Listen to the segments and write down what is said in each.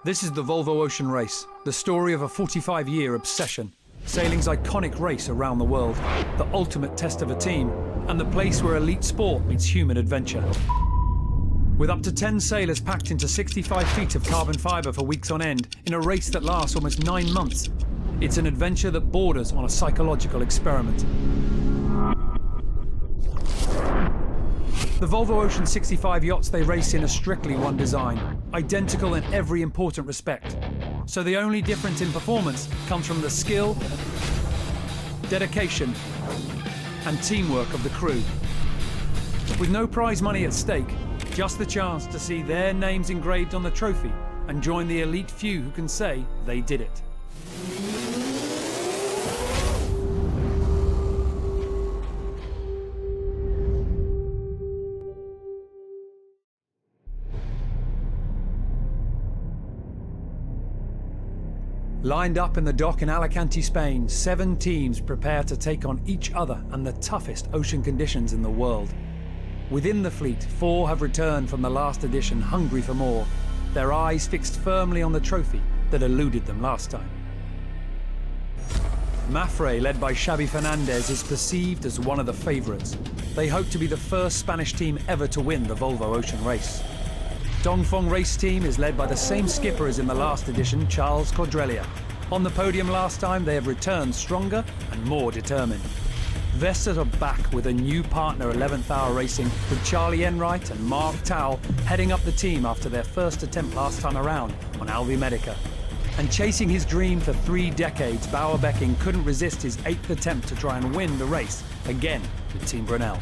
This is the Volvo Ocean Race, the story of a 45-year obsession. Sailing's iconic race around the world, the ultimate test of a team, and the place where elite sport meets human adventure. With up to 10 sailors packed into 65 feet of carbon fibre for weeks on end, in a race that lasts almost 9 months, it's an adventure that borders on a psychological experiment. The Volvo Ocean 65 yachts they race in are strictly one design, identical in every important respect. So the only difference in performance comes from the skill, dedication, and teamwork of the crew. With no prize money at stake, just the chance to see their names engraved on the trophy and join the elite few who can say they did it. Lined up in the dock in Alicante, Spain, 7 teams prepare to take on each other and the toughest ocean conditions in the world. Within the fleet, 4 have returned from the last edition hungry for more, their eyes fixed firmly on the trophy that eluded them last time. Mafre, led by Xavi Fernandez, is perceived as one of the favourites. They hope to be the first Spanish team ever to win the Volvo Ocean Race. Dongfeng Race Team is led by the same skipper as in the last edition, Charles Cordrelia. On the podium last time, they have returned stronger and more determined. Vestas are back with a new partner, 11th Hour Racing, with Charlie Enright and Mark Towell heading up the team after their first attempt last time around on Alvi Medica. And chasing his dream for 3 decades, Bauer Becking couldn't resist his 8th attempt to try and win the race, again with Team Brunel.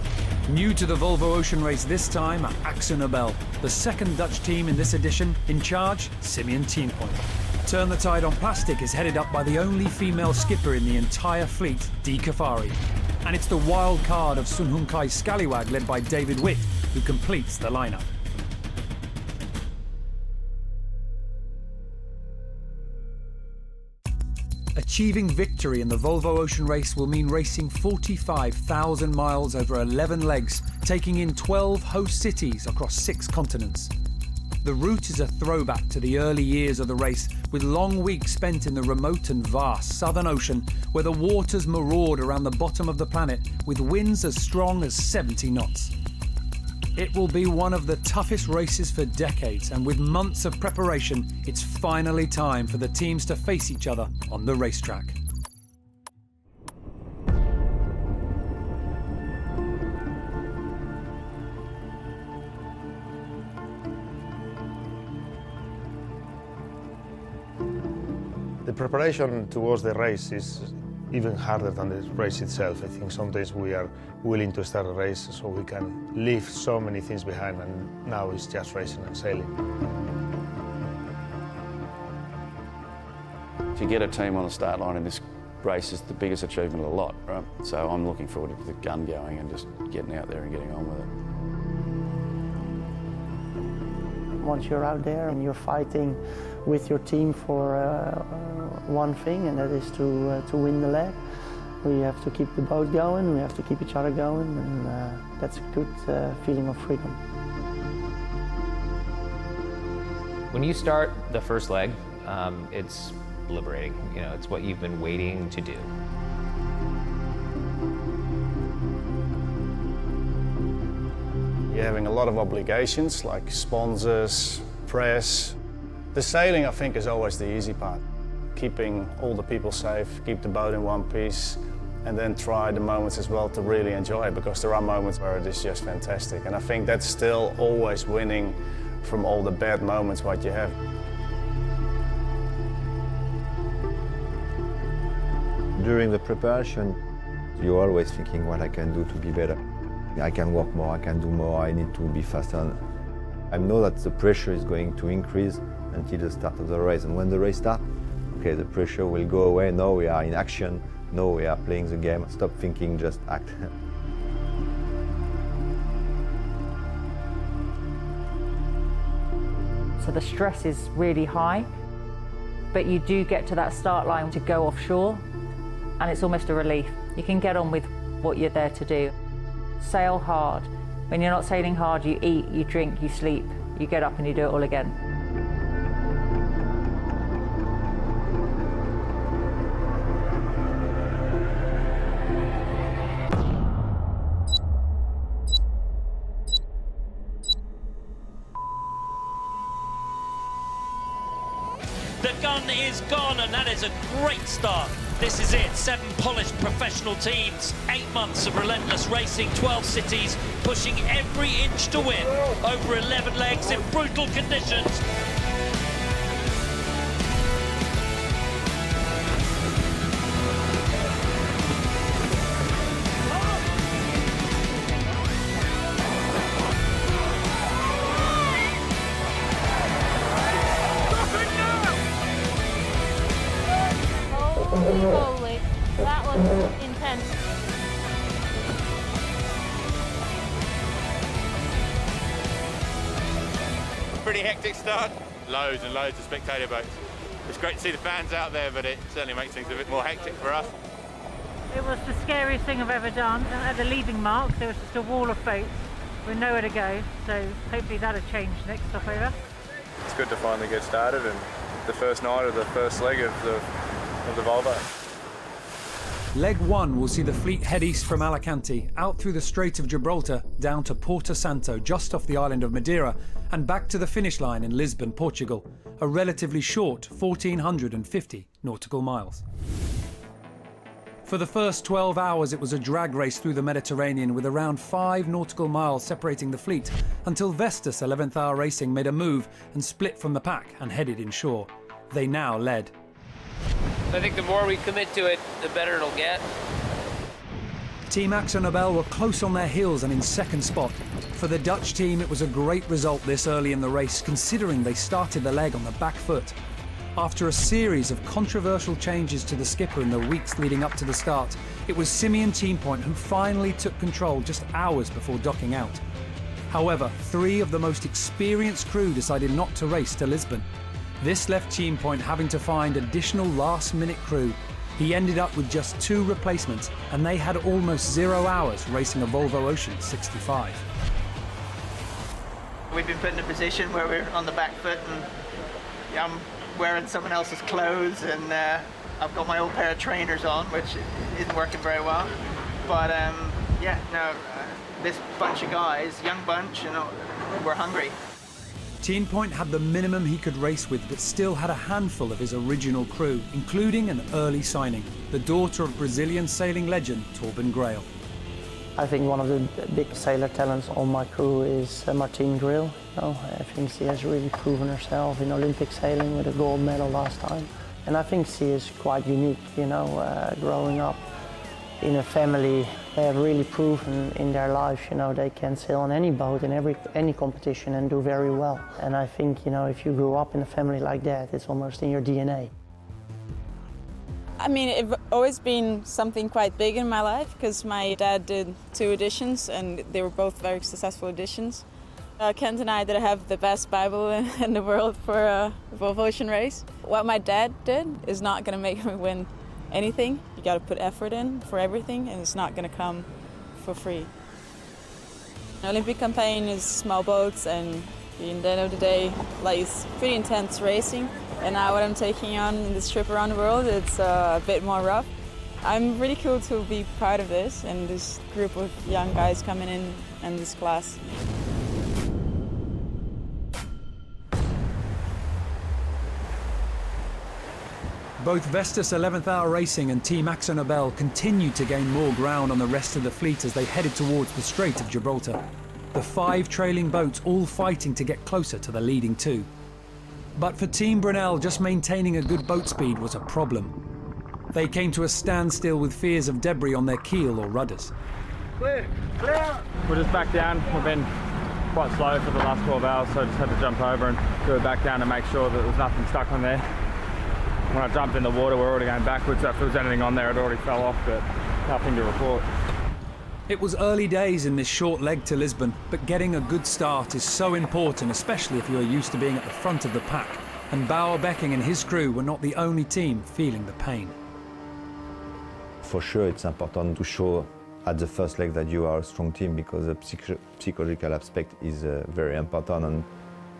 New to the Volvo Ocean Race this time are Axel Nobel, the second Dutch team in this edition, in charge, Simeon Tienpoint. Turn the Tide on Plastic is headed up by the only female skipper in the entire fleet, Dee Kafari. And it's the wild card of Sun Hun Kai Scallywag, led by David Witt, who completes the lineup. Achieving victory in the Volvo Ocean Race will mean racing 45,000 miles over 11 legs, taking in 12 host cities across 6 continents. The route is a throwback to the early years of the race, with long weeks spent in the remote and vast Southern Ocean, where the waters maraud around the bottom of the planet with winds as strong as 70 knots. It will be one of the toughest races for decades, and with months of preparation, it's finally time for the teams to face each other on the racetrack. The preparation towards the race is even harder than the race itself. I think sometimes we are willing to start a race so we can leave so many things behind, and now it's just racing and sailing. To get a team on the start line in this race is the biggest achievement of the lot, right? So I'm looking forward to the gun going and just getting out there and getting on with it. Once you're out there and you're fighting with your team for one thing, and that is to win the leg. We have to keep the boat going, we have to keep each other going, and that's a good feeling of freedom. When you start the first leg, it's liberating. You know, it's what you've been waiting to do. You're having a lot of obligations like sponsors, press. The sailing, I think, is always the easy part. Keeping all the people safe, keep the boat in one piece, and then try the moments as well to really enjoy it, because there are moments where it is just fantastic. And I think that's still always winning from all the bad moments what you have. During the preparation, you're always thinking what I can do to be better. I can work more, I can do more, I need to be faster. I know that the pressure is going to increase until the start of the race. And when the race starts, okay, the pressure will go away. Now we are in action. Now we are playing the game. Stop thinking, just act. So the stress is really high, but you do get to that start line to go offshore, and it's almost a relief. You can get on with what you're there to do. Sail hard. When you're not sailing hard, you eat, you drink, you sleep, you get up and you do it all again. The gun is gone, and that is a great start. This is it, 7 polished professional teams, 8 months of relentless racing, 12 cities, pushing every inch to win, over 11 legs in brutal conditions. Holy, that was intense. Pretty hectic start. Loads and loads of spectator boats. It's great to see the fans out there, but it certainly makes things a bit more hectic for us. It was the scariest thing I've ever done. At the leaving mark, there was just a wall of boats with nowhere to go, so hopefully that'll change next stopover. It's good to finally get started, and the first night of the first leg of the Volvo. Leg 1 will see the fleet head east from Alicante, out through the Strait of Gibraltar, down to Porto Santo, just off the island of Madeira, and back to the finish line in Lisbon, Portugal, a relatively short 1,450 nautical miles. For the first 12 hours, it was a drag race through the Mediterranean with around 5 nautical miles separating the fleet, until Vestas 11th Hour Racing made a move and split from the pack and headed inshore. They now led. I think the more we commit to it, the better it'll get. Team Axo Nobel were close on their heels and in second spot. For the Dutch team, it was a great result this early in the race, considering they started the leg on the back foot. After a series of controversial changes to the skipper in the weeks leading up to the start, it was Simeon Teampoint who finally took control just hours before docking out. However, 3 of the most experienced crew decided not to race to Lisbon. This left Teampoint having to find additional last-minute crew. He ended up with just 2 replacements, and they had almost 0 hours racing a Volvo Ocean 65. We've been put in a position where we're on the back foot, and I'm wearing someone else's clothes, and I've got my old pair of trainers on, which isn't working very well. But this bunch of guys, young bunch, we're hungry. Teampoint had the minimum he could race with, but still had a handful of his original crew, including an early signing, the daughter of Brazilian sailing legend Torben Grail. I think one of the big sailor talents on my crew is Martine Grill. I think she has really proven herself in Olympic sailing with a gold medal last time. And I think she is quite unique, growing up in a family. They have really proven in their life, they can sail on any boat in any competition and do very well. And I think, if you grew up in a family like that, it's almost in your DNA. I mean, it's always been something quite big in my life because my dad did 2 editions and they were both very successful editions. Kent and I did have the best Bible in the world for Volvo Ocean Race. What my dad did is not going to make me win anything. You got to put effort in for everything, and it's not going to come for free. An Olympic campaign is small boats, and at the end of the day, it's pretty intense racing. And now what I'm taking on in this trip around the world, it's a bit more rough. I'm really cool to be part of this and this group of young guys coming in this class. Both Vestas 11th Hour Racing and Team Axo Nobel continued to gain more ground on the rest of the fleet as they headed towards the Strait of Gibraltar. The 5 trailing boats all fighting to get closer to the leading 2. But for Team Brunel, just maintaining a good boat speed was a problem. They came to a standstill with fears of debris on their keel or rudders. Clear! Clear! We're just back down. We've been quite slow for the last 12 hours, so I just had to jump over and do it back down to make sure that there was nothing stuck on there. When I jumped in the water, we're already going backwards, so if there was anything on there, it already fell off, but nothing to report. It was early days in this short leg to Lisbon, but getting a good start is so important, especially if you're used to being at the front of the pack. And Bauer Becking and his crew were not the only team feeling the pain. For sure, it's important to show at the first leg that you are a strong team, because the psychological aspect is very important, and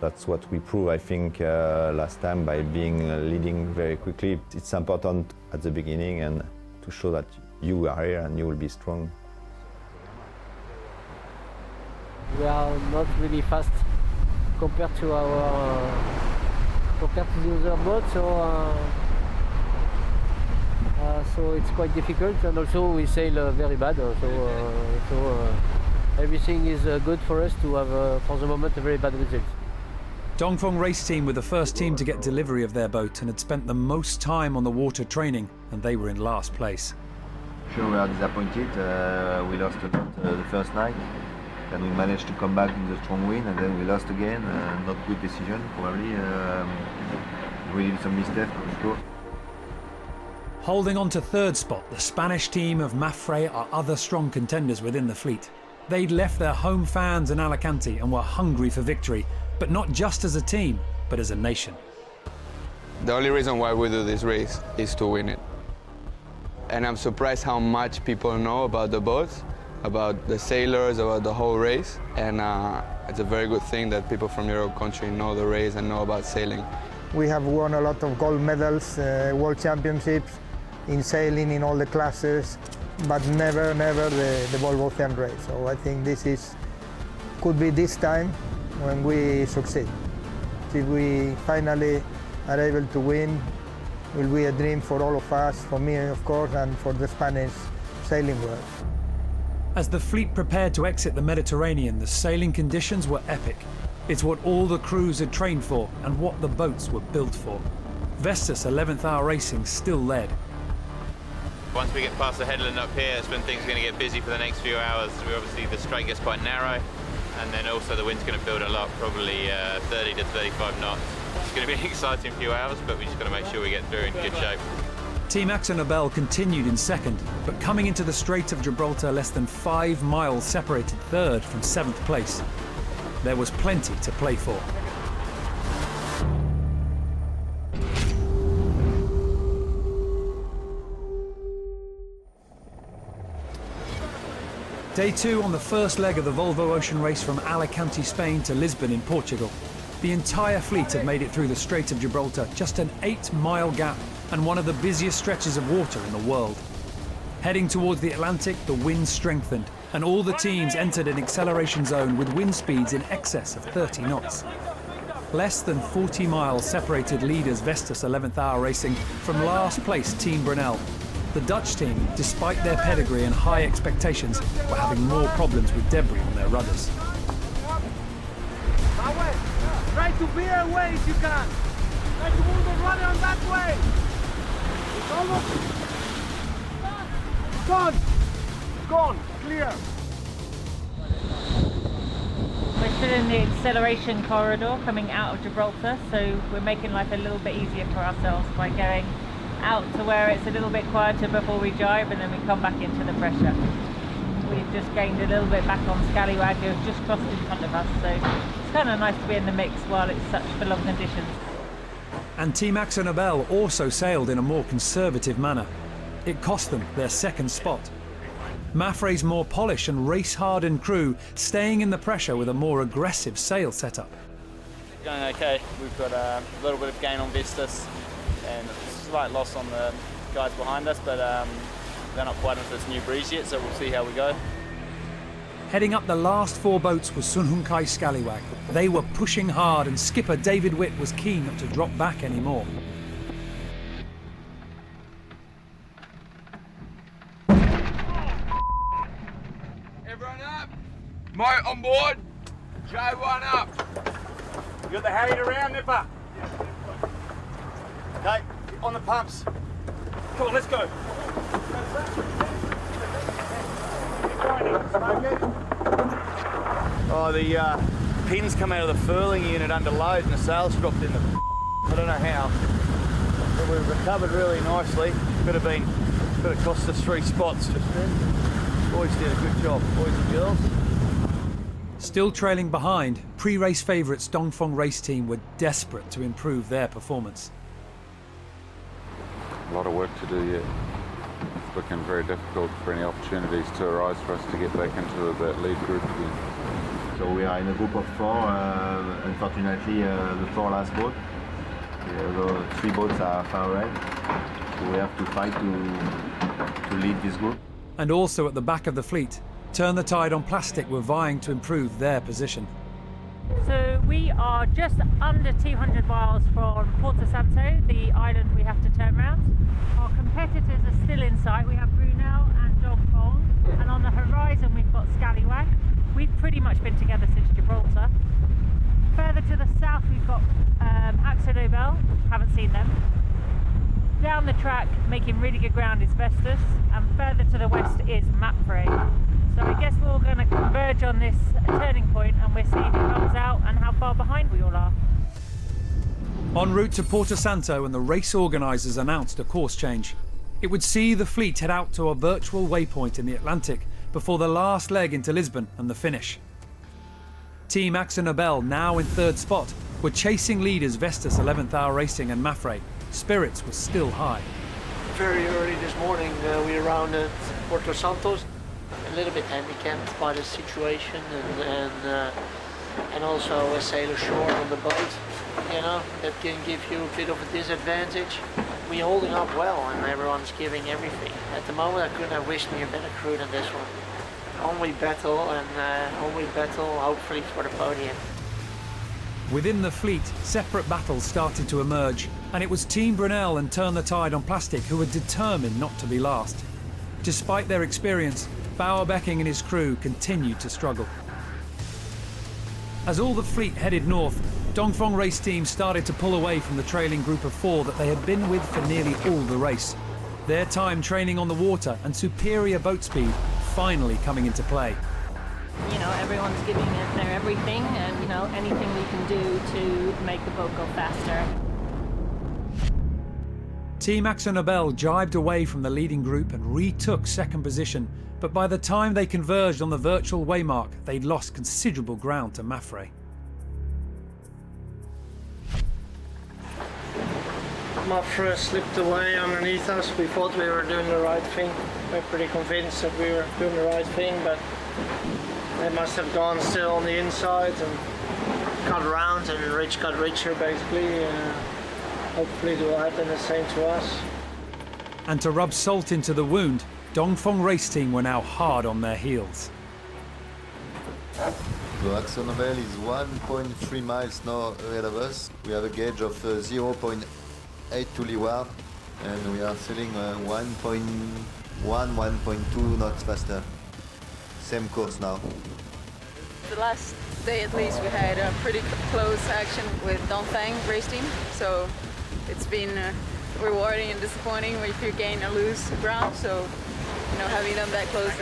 that's what we proved, I think, last time by being leading very quickly. It's important at the beginning and to show that you are here and you will be strong. We are not really fast compared to our compared to the other boats, so it's quite difficult, and also we sail very bad, so everything is good for us to have, for the moment, a very bad result. Dongfeng Race Team were the first team to get delivery of their boat and had spent the most time on the water training, and they were in last place. Sure, we are disappointed. We lost a lot the first night. Then we managed to come back in the strong wind, and then we lost again. Not good decision, probably. We did some mistakes, of course. Holding on to third spot, the Spanish team of Mafre are other strong contenders within the fleet. They'd left their home fans in Alicante and were hungry for victory, but not just as a team, but as a nation. The only reason why we do this race is to win it. And I'm surprised how much people know about the boats, about the sailors, about the whole race. And it's a very good thing that people from your country know the race and know about sailing. We have won a lot of gold medals, world championships, in sailing in all the classes, but never the Volvo Ocean Race. So I think could be this time when we succeed. If we finally are able to win, it will be a dream for all of us, for me of course, and for the Spanish sailing world. As the fleet prepared to exit the Mediterranean, the sailing conditions were epic. It's what all the crews had trained for and what the boats were built for. Vestas 11th Hour Racing still led. Once we get past the headland up here, it's when things are going to get busy for the next few hours. Obviously the strait gets quite narrow, and then also the wind's going to build a lot, probably 30 to 35 knots. It's going to be an exciting few hours, but we just got to make sure we get through in good shape. Team AkzoNobel continued in second, but coming into the Strait of Gibraltar less than 5 miles separated third from 7th place. There was plenty to play for. Day 2 on the first leg of the Volvo Ocean Race from Alicante, Spain to Lisbon in Portugal. The entire fleet had made it through the Strait of Gibraltar, just an 8-mile gap and one of the busiest stretches of water in the world. Heading towards the Atlantic, the wind strengthened, and all the teams entered an acceleration zone with wind speeds in excess of 30 knots. Less than 40 miles separated leaders Vestas 11th Hour Racing from last place Team Brunel. The Dutch team, despite their pedigree and high expectations, were having more problems with debris on their rudders. Try to veer away if you can. Try to move the rudder on that way. It's almost gone, clear. We're still in the acceleration corridor coming out of Gibraltar, so we're making life a little bit easier for ourselves by going out to where it's a little bit quieter before we jibe, and then we come back into the pressure. We've just gained a little bit back on Scallywag, who's just crossed in front of us, so it's kind of nice to be in the mix while it's such full-on conditions. And Team AkzoNobel also sailed in a more conservative manner. It cost them their second spot. Mafre's more polished and race-hardened crew staying in the pressure with a more aggressive sail setup. Going okay. We've got a little bit of gain on Vestas and a slight loss on the guys behind us, but they're not quite into this new breeze yet, so we'll see how we go. Heading up the last 4 boats was Sun Hun Kai Scallywag. They were pushing hard, and skipper David Witt was keen not to drop back anymore. Everyone up! Moat on board! J1 up! You got the harried around, Nipper? Okay, on the pumps. Come on, let's go. Oh, the pins come out of the furling unit under load and the sails dropped in the I don't know how. But we've recovered really nicely. Could have cost us 3 spots just then. Boys did a good job, boys and girls. Still trailing behind, pre-race favourites Dongfeng Race Team were desperate to improve their performance. A lot of work to do yet. It's looking very difficult for any opportunities to arise for us to get back into that lead group again. So we are in a group of 4. Unfortunately, the 4 last boat. The 3 boats are far ahead. So we have to fight to lead this group. And also at the back of the fleet, Turn the Tide on Plastic were vying to improve their position. So we are just under 200 miles from Port Nobel, haven't seen them. Down the track, making really good ground, is Vestas, and further to the west is Mapfre. So I guess we're all going to converge on this turning point, and we'll see who comes out and how far behind we all are. En route to Porto Santo, and the race organisers announced a course change. It would see the fleet head out to a virtual waypoint in the Atlantic before the last leg into Lisbon and the finish. Team Axel Nobel, now in third spot, were chasing leaders Vestas 11th Hour Racing and Mapfre. Spirits were still high. Very early this morning we rounded Porto Santos. A little bit handicapped by the situation and also a sailor short on the boat. You know, that can give you a bit of a disadvantage. We're holding up well and everyone's giving everything. At the moment I couldn't have wished me a better crew than this one. Only battle hopefully for the podium. Within the fleet, separate battles started to emerge, and it was Team Brunel and Turn the Tide on Plastic who were determined not to be last. Despite their experience, Bauer-Becking and his crew continued to struggle. As all the fleet headed north, Dongfeng Race Team started to pull away from the trailing group of four that they had been with for nearly all the race. Their time training on the water and superior boat speed finally coming into play. You know, everyone's giving it their everything, and you know, anything we can do to make the boat go faster. Team Axel Nobel jibed away from the leading group and retook second position, but by the time they converged on the virtual waymark, they'd lost considerable ground to Mapfre. Mapfre slipped away underneath us. We thought we were doing the right thing. We're pretty convinced that we were doing the right thing, but they must have gone still on the inside and cut around, and Rich got richer basically. Hopefully it will happen the same to us. And to rub salt into the wound, Dongfeng Race Team were now hard on their heels. So Axel Nobel is 1.3 miles now ahead of us. We have a gauge of 0.8 to leeward, and we are sailing 1.1, 1.2 knots faster. Same course now. The last day at least we had a pretty close action with Dongfeng Race Team, so it's been rewarding and disappointing if you gain or lose ground, so you know, having them that close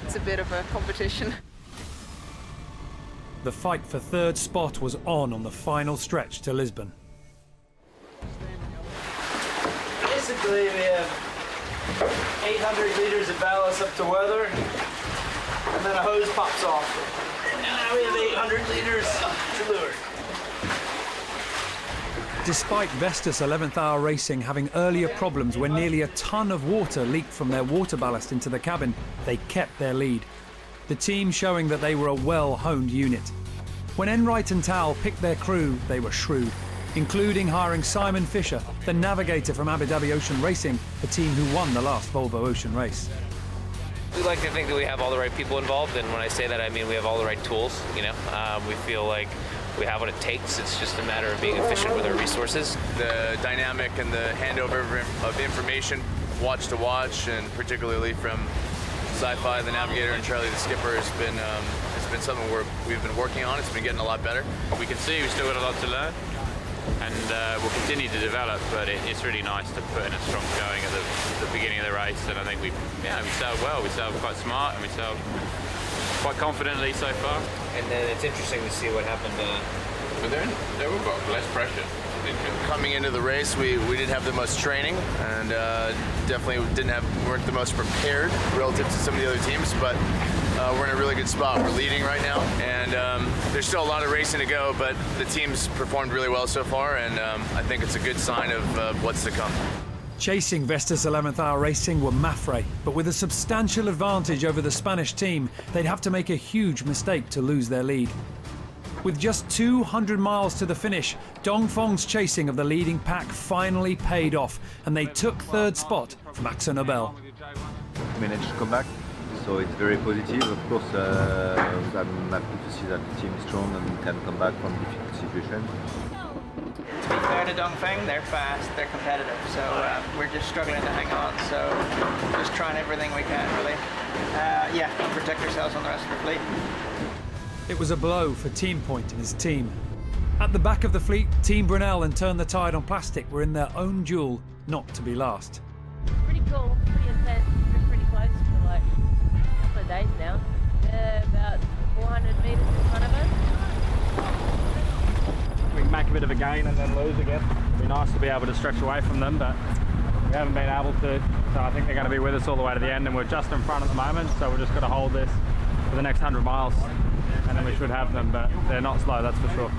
it's a bit of a competition. The fight for third spot was on the final stretch to Lisbon. Basically we have 800 liters of ballast up to weather, and then a hose pops off. And now we have 800 liters to lure. Despite Vestas 11th Hour Racing having earlier problems when nearly a ton of water leaked from their water ballast into the cabin, they kept their lead. The team showing that they were a well-honed unit. When Enright and Tal picked their crew, they were shrewd, including hiring Simon Fisher, the navigator from Abu Dhabi Ocean Racing, the team who won the last Volvo Ocean Race. We like to think that we have all the right people involved, and when I say that, I mean we have all the right tools. You know, we feel like we have what it takes. It's just a matter of being efficient with our resources. The dynamic and the handover of information, watch to watch, and particularly from Sci-Fi, the navigator, and Charlie, the skipper, has been something we've been working on. It's been getting a lot better. We can see we've still got a lot to learn, and we'll continue to develop, but it's really nice to put in a strong showing at the beginning of the race, and I think we sailed well. We sailed quite smart, and we sailed quite confidently so far. And then it's interesting to see what happened. But there we've got less pressure. Coming into the race, we didn't have the most training, and definitely weren't the most prepared relative to some of the other teams, but we're in a really good spot. We're leading right now, and there's still a lot of racing to go, but the team's performed really well so far, and I think it's a good sign of what's to come. Chasing Vestas 11th Hour Racing were Mapfre, but with a substantial advantage over the Spanish team, they'd have to make a huge mistake to lose their lead. With just 200 miles to the finish, Dongfeng's chasing of the leading pack finally paid off, and they took third spot from Axel Nobel. Managed to come back, so it's very positive. Of course, I'm happy to see that the team is strong and can come back from difficult situations. To be fair to Dongfeng, they're fast, they're competitive, so we're just struggling to hang on, so just trying everything we can, really. Protect ourselves on the rest of the fleet. It was a blow for Team Point and his team. At the back of the fleet, Team Brunel and Turn the Tide on Plastic were in their own duel not to be last. Pretty cool, pretty intense, been pretty close for like a couple of days now. About 400 metres in front of us. We can make a bit of a gain and then lose again. It'd be nice to be able to stretch away from them, but we haven't been able to. So I think they're going to be with us all the way to the end, and we're just in front at the moment, so we're just going to hold this for the next 100 miles, and then we should have them, but they're not slow, that's for sure.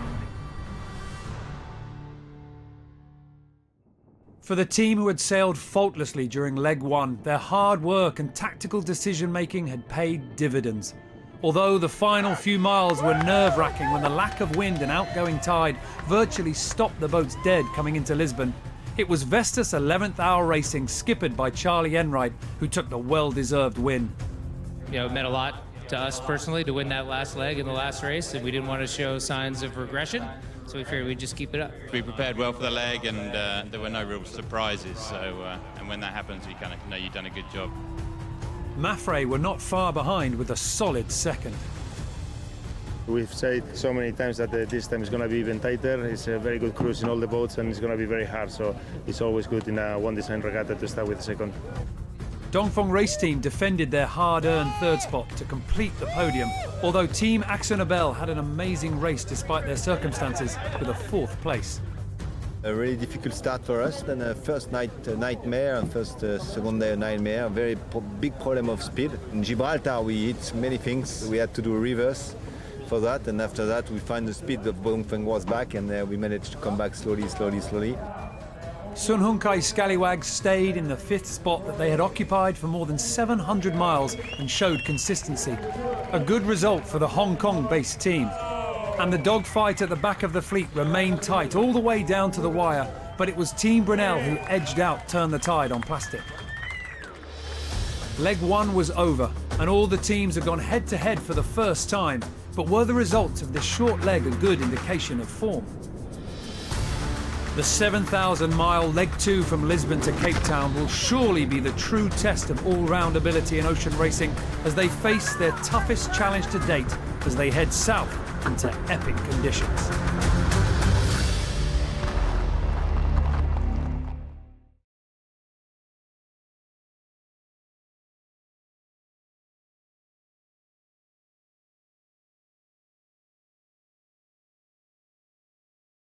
For the team who had sailed faultlessly during leg one, their hard work and tactical decision-making had paid dividends. Although the final few miles were nerve-wracking when the lack of wind and outgoing tide virtually stopped the boats dead coming into Lisbon, it was Vestas 11th Hour Racing, skippered by Charlie Enright, who took the well-deserved win. You know, it meant a lot to us personally to win that last leg in the last race, and we didn't want to show signs of regression, so we figured we'd just keep it up. We prepared well for the leg, and there were no real surprises, so and when that happens, you kind of know you've done a good job. Mafre were not far behind with a solid second. We've said so many times that this time is going to be even tighter. It's a very good cruise in all the boats, and it's going to be very hard, so it's always good in a one design regatta to start with the second. Dongfeng Race Team defended their hard-earned third spot to complete the podium, although Team Axonabel had an amazing race despite their circumstances with a fourth place. A really difficult start for us. Then first night nightmare, and first second day nightmare. Very big problem of speed. In Gibraltar we hit many things. We had to do a reverse for that, and after that we find the speed of Dongfeng was back, and we managed to come back slowly. Sun Hunkai Scallywags stayed in the fifth spot that they had occupied for more than 700 miles and showed consistency. A good result for the Hong Kong-based team. And the dogfight at the back of the fleet remained tight all the way down to the wire, but it was Team Brunel who edged out Turn the Tide on Plastic. Leg one was over, and all the teams had gone head-to-head for the first time, but were the results of this short leg a good indication of form? The 7,000-mile leg two from Lisbon to Cape Town will surely be the true test of all-round ability in ocean racing as they face their toughest challenge to date as they head south into epic conditions.